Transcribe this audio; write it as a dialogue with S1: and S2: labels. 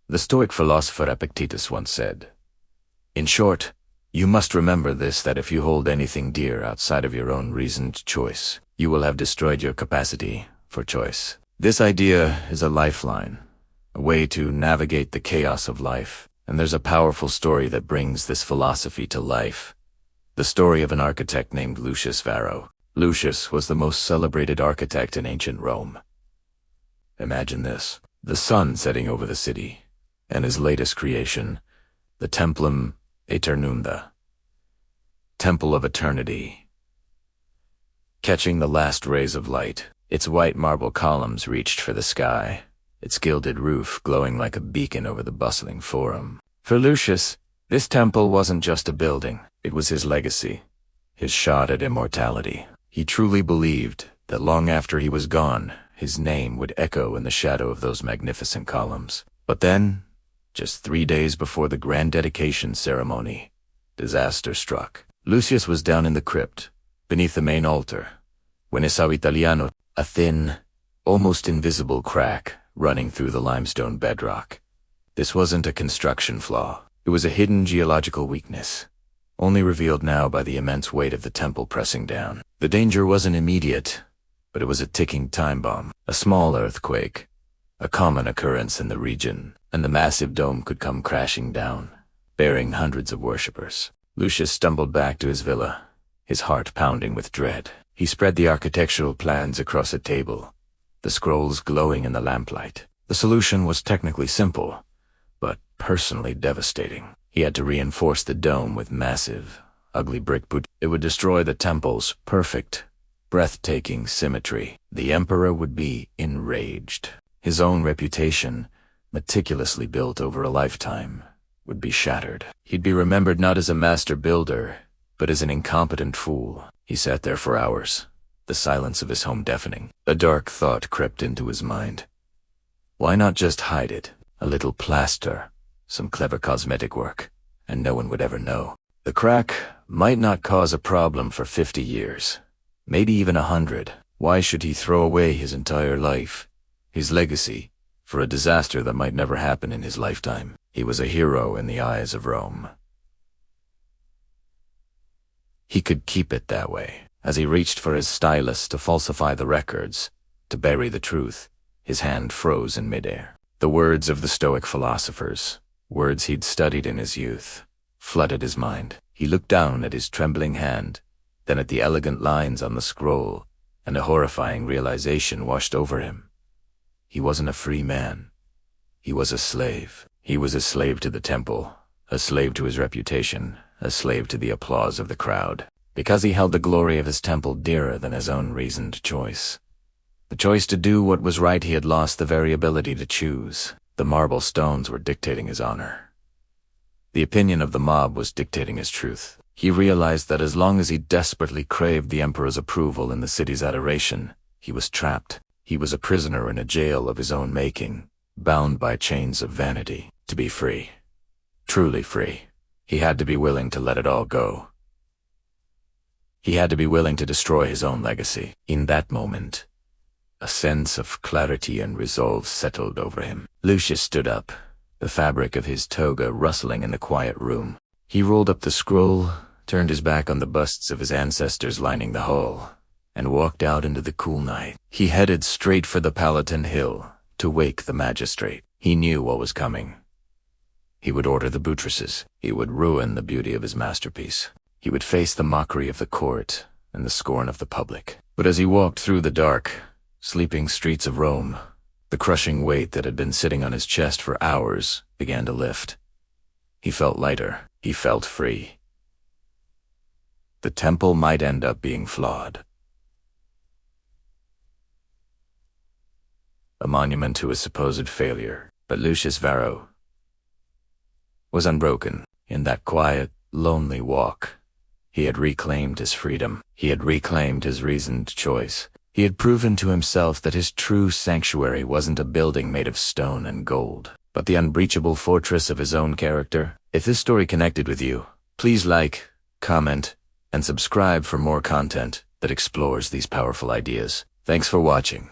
S1: The Stoic philosopher Epictetus once said, "In short, you must remember this, that if you hold anything dear outside of your own reasoned choice, you will have destroyed your capacity for choice." This idea is a lifeline, a way to navigate the chaos of life, and there's a powerful story that brings this philosophy to life. The story of an architect named Lucius Varro. Lucius was the most celebrated architect in ancient Rome. Imagine this: the sun setting over the city, and his latest creation, the Templum Aeternum, Temple of Eternity, catching the last rays of light. Its white marble columns reached for the sky, its gilded roof glowing like a beacon over the bustling forum. For Lucius, this temple wasn't just a building, it was his legacy, his shot at immortality. He truly believed that long after he was gone, his name would echo in the shadow of those magnificent columns. But then, just 3 days before the grand dedication ceremony, disaster struck. Lucius was down in the crypt, beneath the main altar, when he saw Italiano, a thin, almost invisible crack running through the limestone bedrock. This wasn't a construction flaw. It was a hidden geological weakness, only revealed now by the immense weight of the temple pressing down. The danger wasn't immediate, but it was a ticking time bomb. A small earthquake, a common occurrence in the region, and the massive dome could come crashing down, bearing hundreds of worshippers. Lucius stumbled back to his villa, his heart pounding with dread. He spread the architectural plans across a table, the scrolls glowing in the lamplight. The solution was technically simple, but personally devastating. He had to reinforce the dome with massive, ugly brick boot. It would destroy the temple's perfect, breathtaking symmetry. The emperor would be enraged. His own reputation, meticulously built over a lifetime, would be shattered. He'd be remembered not as a master builder, but as an incompetent fool. He sat there for hours, the silence of his home deafening. A dark thought crept into his mind. Why not just hide it? A little plaster, some clever cosmetic work, and no one would ever know. The crack might not cause a problem for 50 years, maybe even 100. Why should he throw away his entire life, his legacy, for a disaster that might never happen in his lifetime? He was a hero in the eyes of Rome. He could keep it that way. As he reached for his stylus to falsify the records, to bury the truth, his hand froze in midair. The words of the Stoic philosophers, words he'd studied in his youth, flooded his mind. He looked down at his trembling hand, then at the elegant lines on the scroll, and a horrifying realization washed over him. He wasn't a free man. He was a slave. He was a slave to the temple, a slave to his reputation, a slave to the applause of the crowd, because he held the glory of his temple dearer than his own reasoned choice. The choice to do what was right, he had lost the very ability to choose. The marble stones were dictating his honor. The opinion of the mob was dictating his truth. He realized that as long as he desperately craved the emperor's approval and the city's adoration, he was trapped. He was a prisoner in a jail of his own making, bound by chains of vanity. To be free, truly free, he had to be willing to let it all go. He had to be willing to destroy his own legacy. In that moment, a sense of clarity and resolve settled over him. Lucius stood up, the fabric of his toga rustling in the quiet room. He rolled up the scroll, turned his back on the busts of his ancestors lining the hall, and walked out into the cool night. He headed straight for the Palatine Hill to wake the magistrate. He knew what was coming. He would order the buttresses. He would ruin the beauty of his masterpiece. He would face the mockery of the court and the scorn of the public. But as he walked through the dark, sleeping streets of Rome, the crushing weight that had been sitting on his chest for hours began to lift. He felt lighter. He felt free. The temple might end up being flawed, a monument to his supposed failure, but Lucius Varro was unbroken. In that quiet, lonely walk, he had reclaimed his freedom. He had reclaimed his reasoned choice. He had proven to himself that his true sanctuary wasn't a building made of stone and gold, but the unbreachable fortress of his own character. If this story connected with you, please like, comment, and subscribe for more content that explores these powerful ideas. Thanks for watching.